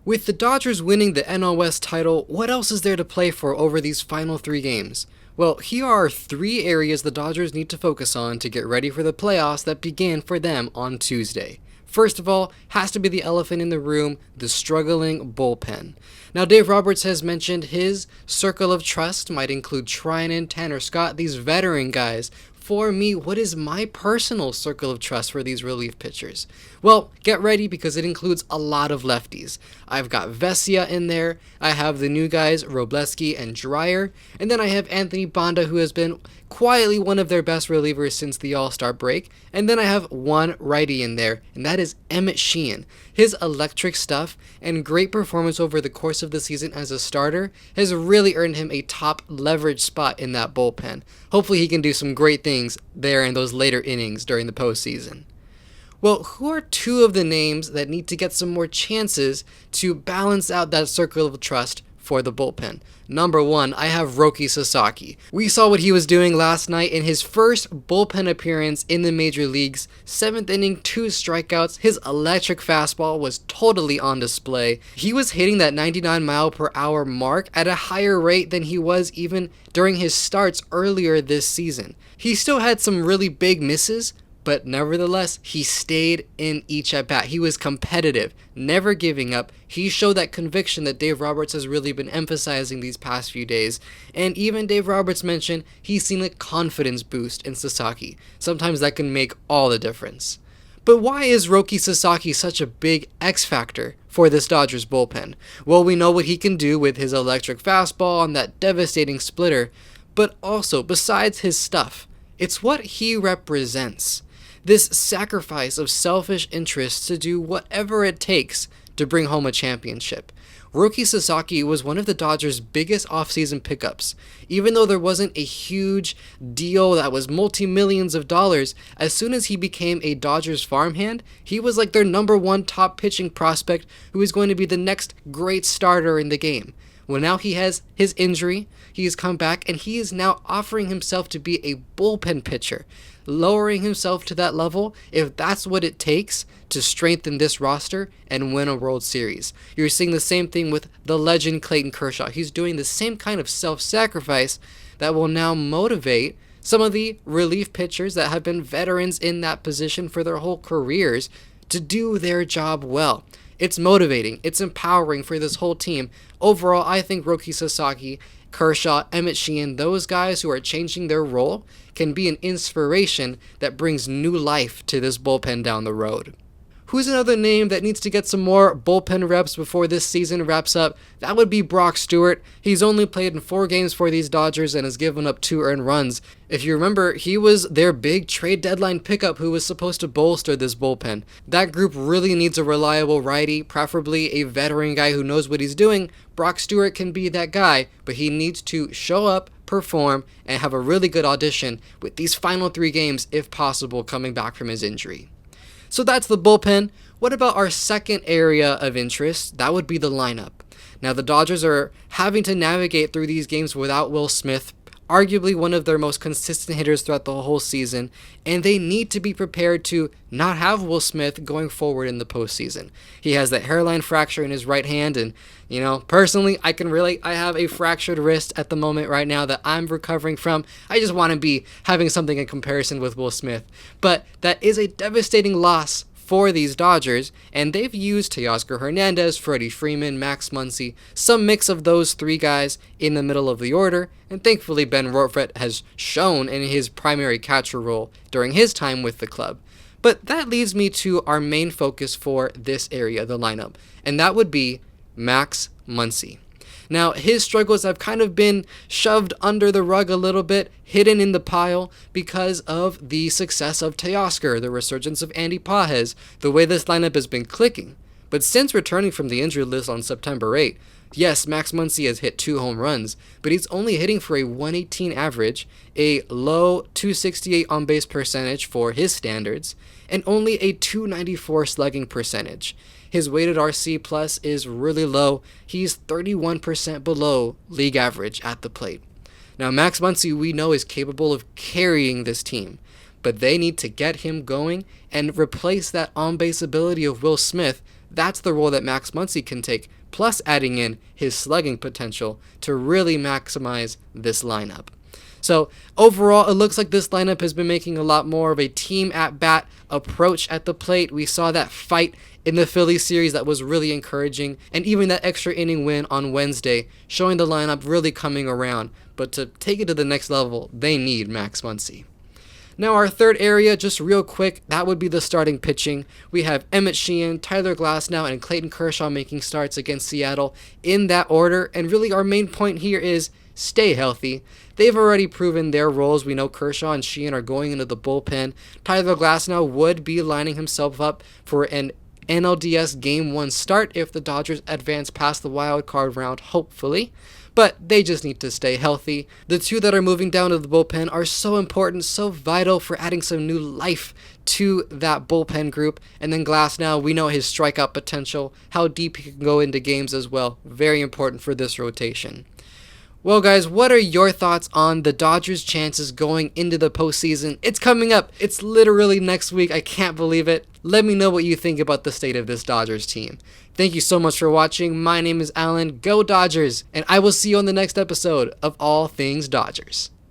With the Dodgers winning the NL West title, what else is there to play for over these final 3 games? Well, here are 3 areas the Dodgers need to focus on to get ready for the playoffs that begin for them on Tuesday. First of all, has to be the elephant in the room, the struggling bullpen. Now, Dave Roberts has mentioned his circle of trust might include Trinan, Tanner Scott, these veteran guys. For me, what is my personal circle of trust for these relief pitchers? Well, get ready because it includes a lot of lefties. I've got Vesia in there, I have the new guys Robleski and Dreyer, and then I have Anthony Banda, who has been quietly one of their best relievers since the All-Star break, and then I have one righty in there, and that is Emmett Sheehan. His electric stuff and great performance over the course of the season as a starter has really earned him a top leverage spot in that bullpen. Hopefully he can do some great things there in those later innings during the postseason. Well, who are 2 of the names that need to get some more chances to balance out that circle of trust for the bullpen? Number 1, I have Roki Sasaki. We saw what he was doing last night in his first bullpen appearance in the major leagues. 7th inning, 2 strikeouts. His electric fastball was totally on display. He was hitting that 99-mile-per-hour mark at a higher rate than he was even during his starts earlier this season. He still had some really big misses, but nevertheless, he stayed in each at-bat. He was competitive, never giving up. He showed that conviction that Dave Roberts has really been emphasizing these past few days. And even Dave Roberts mentioned he's seen a confidence boost in Sasaki. Sometimes that can make all the difference. But why is Roki Sasaki such a big X factor for this Dodgers bullpen? Well, we know what he can do with his electric fastball and that devastating splitter, but also, besides his stuff, it's what he represents. This sacrifice of selfish interests to do whatever it takes to bring home a championship. Roki Sasaki was one of the Dodgers' biggest offseason pickups. Even though there wasn't a huge deal that was multi-millions of dollars, as soon as he became a Dodgers farmhand, he was like their number 1 top pitching prospect who is going to be the next great starter in the game. Well, now he has his injury, he has come back, and he is now offering himself to be a bullpen pitcher, lowering himself to that level if that's what it takes to strengthen this roster and win a World Series. You're seeing the same thing with the legend Clayton Kershaw. He's doing the same kind of self-sacrifice that will now motivate some of the relief pitchers that have been veterans in that position for their whole careers to do their job well. It's motivating. It's empowering for this whole team. Overall, I think Roki Sasaki, Kershaw, Emmett Sheehan, those guys who are changing their role can be an inspiration that brings new life to this bullpen down the road. Who's another name that needs to get some more bullpen reps before this season wraps up? That would be Brock Stewart. He's only played in 4 games for these Dodgers and has given up 2 earned runs. If you remember, he was their big trade deadline pickup who was supposed to bolster this bullpen. That group really needs a reliable righty, preferably a veteran guy who knows what he's doing. Brock Stewart can be that guy, but he needs to show up, perform, and have a really good audition with these final 3 games, if possible, coming back from his injury. So that's the bullpen. What about our second area of interest? That would be the lineup. Now, the Dodgers are having to navigate through these games without Will Smith, arguably one of their most consistent hitters throughout the whole season, and they need to be prepared to not have Will Smith going forward in the postseason. He has that hairline fracture in his right hand, and, personally, I can relate. I have a fractured wrist at the moment right now that I'm recovering from. I just want to be having something in comparison with Will Smith. But that is a devastating loss for these Dodgers, and they've used Teoscar Hernandez, Freddie Freeman, Max Muncy, some mix of those 3 guys in the middle of the order, and thankfully Ben Rortvedt has shown in his primary catcher role during his time with the club. But that leads me to our main focus for this area, the lineup, and that would be Max Muncy. Now, his struggles have kind of been shoved under the rug a little bit, hidden in the pile because of the success of Teoscar, the resurgence of Andy Pages, the way this lineup has been clicking. But since returning from the injury list on September 8, yes, Max Muncy has hit 2 home runs, but he's only hitting for a 118 average, a low 268 on-base percentage for his standards, and only a 294 slugging percentage. His weighted RC plus is really low. He's 31% below league average at the plate. Now, Max Muncy, we know, is capable of carrying this team, but they need to get him going and replace that on-base ability of Will Smith that's the role that Max Muncy can take, plus adding in his slugging potential to really maximize this lineup. So overall, it looks like this lineup has been making a lot more of a team at-bat approach at the plate. We saw that fight in the Phillies series that was really encouraging, and even that extra inning win on Wednesday, showing the lineup really coming around. But to take it to the next level, they need Max Muncy. Now our third area, just real quick, that would be the starting pitching. We have Emmett Sheehan, Tyler Glasnow, and Clayton Kershaw making starts against Seattle in that order, and really our main point here is stay healthy. They've already proven their roles. We know Kershaw and Sheehan are going into the bullpen. Tyler Glasnow would be lining himself up for an NLDS Game 1 start if the Dodgers advance past the wild card round, hopefully. But they just need to stay healthy. The two that are moving down to the bullpen are so important, so vital for adding some new life to that bullpen group. And then Glasnow, we know his strikeout potential, how deep he can go into games as well. Very important for this rotation. Well, guys, what are your thoughts on the Dodgers' chances going into the postseason? It's coming up. It's literally next week. I can't believe it. Let me know what you think about the state of this Dodgers team. Thank you so much for watching. My name is Alan. Go Dodgers. And I will see you on the next episode of All Things Dodgers.